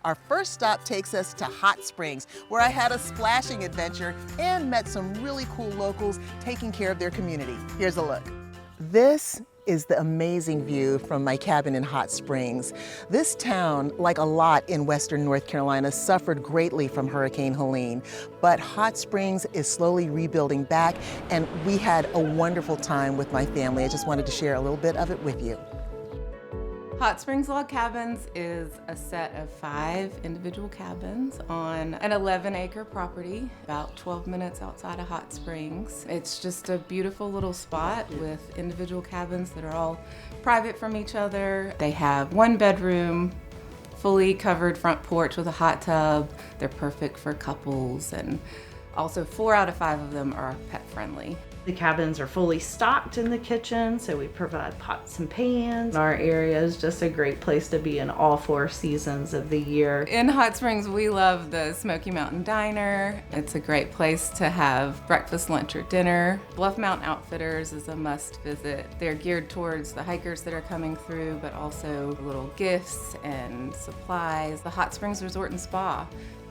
Our first stop takes us to Hot Springs, where I had a splashing adventure and met some really cool locals taking care of their community. Here's a look. This is the amazing view from my cabin in Hot Springs. This town, like a lot in western North Carolina, suffered greatly from Hurricane Helene, but Hot Springs is slowly rebuilding back, and we had a wonderful time with my family. I just wanted to share a little bit of it with you. Hot Springs Log Cabins is a set of 5 individual cabins on an 11-acre property, about 12 minutes outside of Hot Springs. It's just a beautiful little spot with individual cabins that are all private from each other. They have 1 bedroom, fully covered front porch with a hot tub. They're perfect for couples, and also 4 out of 5 of them are pet friendly. The cabins are fully stocked in the kitchen, so we provide pots and pans. Our area is just a great place to be in all 4 seasons of the year. In Hot Springs, we love the Smoky Mountain Diner. It's a great place to have breakfast, lunch, or dinner. Bluff Mountain Outfitters is a must visit. They're geared towards the hikers that are coming through, but also little gifts and supplies. The Hot Springs Resort and Spa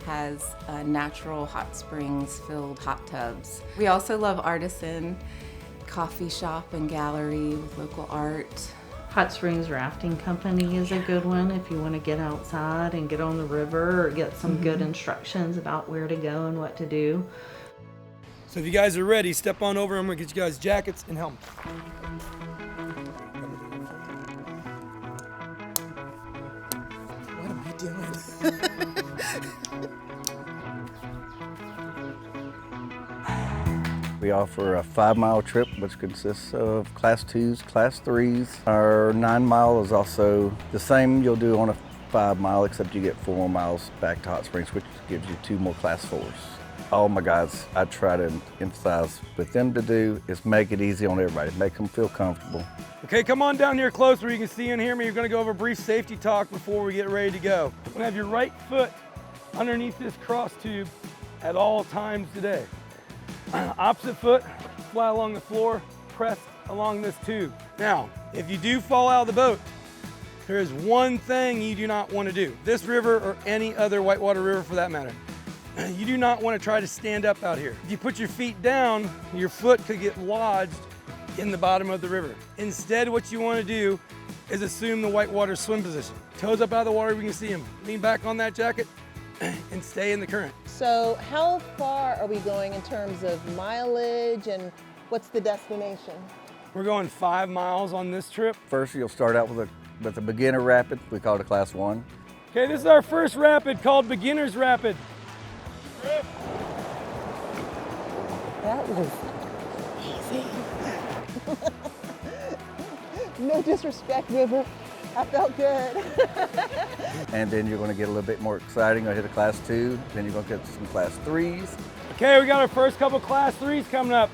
has natural hot springs filled hot tubs. We also love Artisan coffee shop and gallery with local art. Hot Springs Rafting Company is a good one if you want to get outside and get on the river or get some good instructions about where to go and what to do. So if you guys are ready, step on over. I'm gonna get you guys jackets and helmets. What am I doing? We offer a 5-mile trip, which consists of Class 2s, Class 3s. Our 9-mile is also the same you'll do on a 5-mile, except you get 4 more miles back to Hot Springs, which gives you 2 more Class 4s. All my guides, I try to emphasize with them to do is make it easy on everybody, make them feel comfortable. Okay, come on down here close where you can see and hear me. You're gonna go over a brief safety talk before we get ready to go. You're gonna have your right foot underneath this cross tube at all times today. Opposite foot, fly along the floor, pressed along this tube. Now, if you do fall out of the boat, there is one thing you do not want to do. This river or any other whitewater river for that matter. You do not want to try to stand up out here. If you put your feet down, your foot could get lodged in the bottom of the river. Instead, what you want to do is assume the whitewater swim position. Toes up out of the water, we can see them. Lean back on that jacket and stay in the current. So how far are we going in terms of mileage, and what's the destination? We're going 5 miles on this trip. First, you'll start out with a beginner rapid. We call it a Class 1. Okay, this is our first rapid called Beginner's Rapid. That was easy. No disrespect, River. I felt good. And then you're going to get a little bit more exciting. You'll hit a Class 2, then you're going to get some Class 3s. Okay, we got our first couple Class 3s coming up.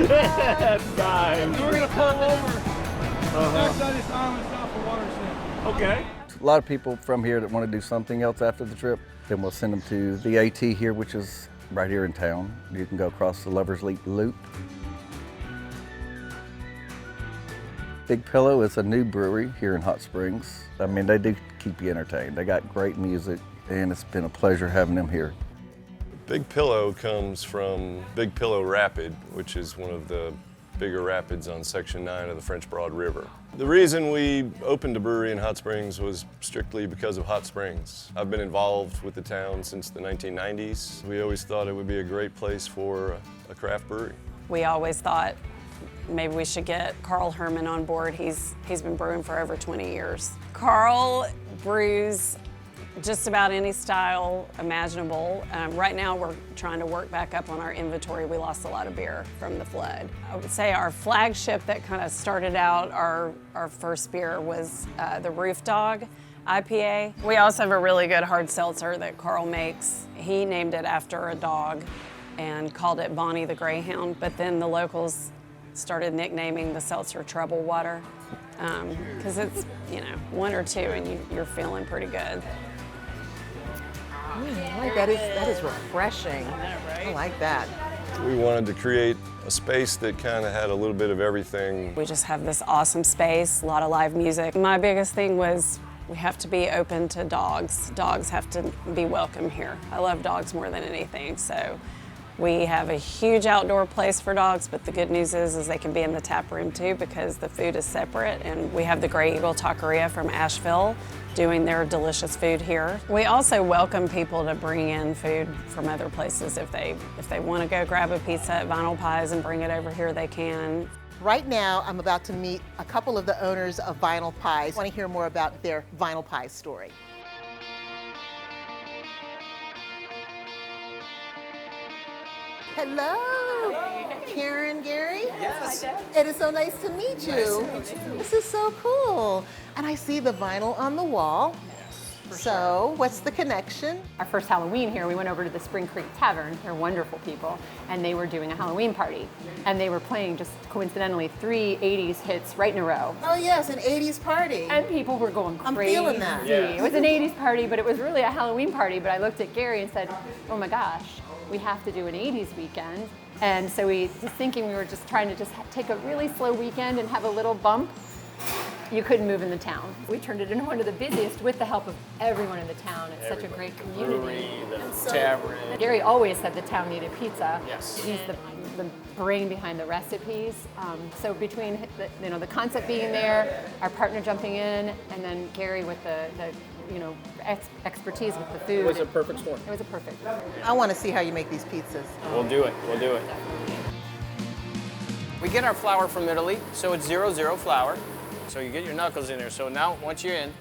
That's nice. We're gonna pull over. Next side of this island, stop for watershed. Okay. A lot of people from here that want to do something else after the trip, then we'll send them to the AT here, which is right here in town. You can go across the Lover's Leap Loop. Big Pillow is a new brewery here in Hot Springs. I mean, they do keep you entertained. They got great music, and it's been a pleasure having them here. Big Pillow comes from Big Pillow Rapid, which is one of the bigger rapids on Section 9 of the French Broad River. The reason we opened a brewery in Hot Springs was strictly because of Hot Springs. I've been involved with the town since the 1990s. We always thought it would be a great place for a craft brewery. We always thought maybe we should get Carl Herman on board. He's been brewing for over 20 years. Carl brews just about any style imaginable. Right now we're trying to work back up on our inventory. We lost a lot of beer from the flood. I would say our flagship that kind of started out our first beer was the Roof Dog IPA. We also have a really good hard seltzer that Carl makes. He named it after a dog and called it Bonnie the Greyhound, but then the locals started nicknaming the seltzer Trouble Water because it's, 1 or 2 and you're feeling pretty good. I like that. That is refreshing. I like that. We wanted to create a space that kind of had a little bit of everything. We just have this awesome space, a lot of live music. My biggest thing was we have to be open to dogs. Dogs have to be welcome here. I love dogs more than anything, so we have a huge outdoor place for dogs, but the good news is they can be in the tap room too because the food is separate, and we have the Grey Eagle Taqueria from Asheville doing their delicious food here. We also welcome people to bring in food from other places. If they want to go grab a pizza at Vinyl Pies and bring it over here, they can. Right now, I'm about to meet a couple of the owners of Vinyl Pies. I want to hear more about their Vinyl Pies story. Hello, Karen, Gary. Yes. It is so nice to meet you. Nice to meet you. This is so cool. And I see the vinyl on the wall. So, what's the connection? Our first Halloween here, we went over to the Spring Creek Tavern. They're wonderful people, and they were doing a Halloween party. And they were playing, just coincidentally, 3 80s hits right in a row. Oh yes, an 80s party. And people were going I'm crazy. feeling that. Yeah. It was an 80s party, but it was really a Halloween party. But I looked at Gary and said, oh my gosh, we have to do an 80s weekend. And so we we were just trying to take a really slow weekend and have a little bump. You couldn't move in the town. We turned it into one of the busiest with the help of everyone in the town. It's such a great community. The tavern. Gary always said the town needed pizza. Yes. He's the brain behind the recipes. So between the concept being there, our partner jumping in, and then Gary with the expertise with the food. It was a perfect storm. It was a perfect. I want to see how you make these pizzas. We'll do it. We'll do it. We get our flour from Italy, so it's 0-0 flour. So you get your knuckles in there. So now, once you're in,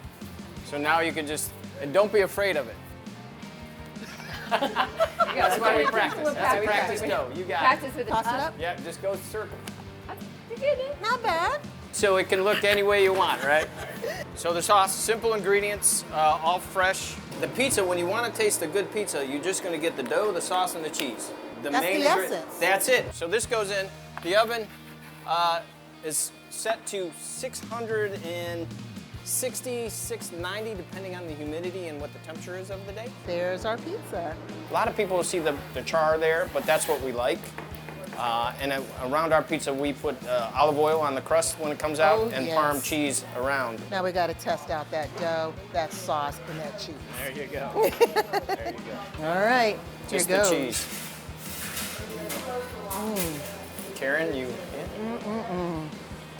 so now you can just, and don't be afraid of it. That's why we practice. That's a practice dough. You got it. Practice with Toss it up. Yeah, just go circle. You get it. Not bad. So it can look any way you want, right? So the sauce, simple ingredients, all fresh. The pizza, when you want to taste a good pizza, you're just going to get the dough, the sauce, and the cheese. That's the essence. That's it. So this goes in. The oven is set to 660, 690, depending on the humidity and what the temperature is of the day. There's our pizza. A lot of people see the char there, but that's what we like. And around our pizza, we put olive oil on the crust when it comes out, Oh, and yes. Parm cheese around. Now we got to test out that dough, that sauce, and that cheese. There you go. There you go. All right, Just here the goes. cheese. Karen, you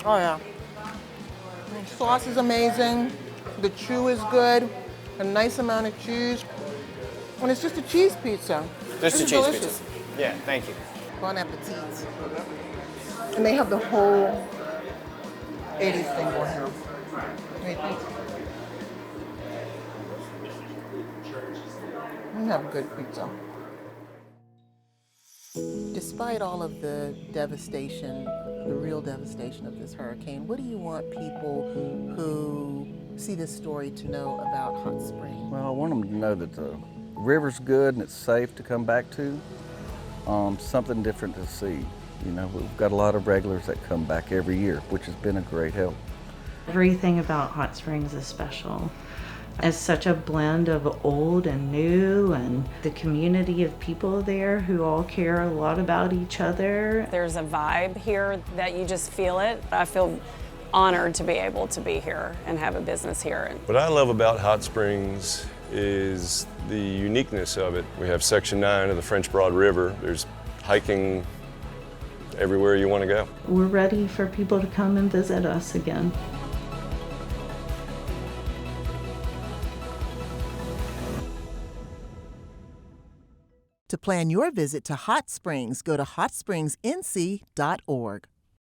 Oh yeah. The sauce is amazing. The chew is good. A nice amount of cheese. And it's just a cheese pizza. Just This a is cheese delicious. pizza. Yeah, thank you. Bon appetit. And they have the whole 80s thing going here. What do you think? We have good pizza. Despite all of the devastation, the real devastation of this hurricane, what do you want people who see this story to know about Hot Springs? Well, I want them to know that the river's good and it's safe to come back to. Something different to see. You know, we've got a lot of regulars that come back every year, which has been a great help. Everything about Hot Springs is special. It's such a blend of old and new, and the community of people there who all care a lot about each other. There's a vibe here that you just feel it. I feel honored to be able to be here and have a business here. What I love about Hot Springs is the uniqueness of it. We have Section 9 of the French Broad River. There's hiking everywhere you want to go. We're ready for people to come and visit us again. To plan your visit to Hot Springs, go to hotspringsnc.org.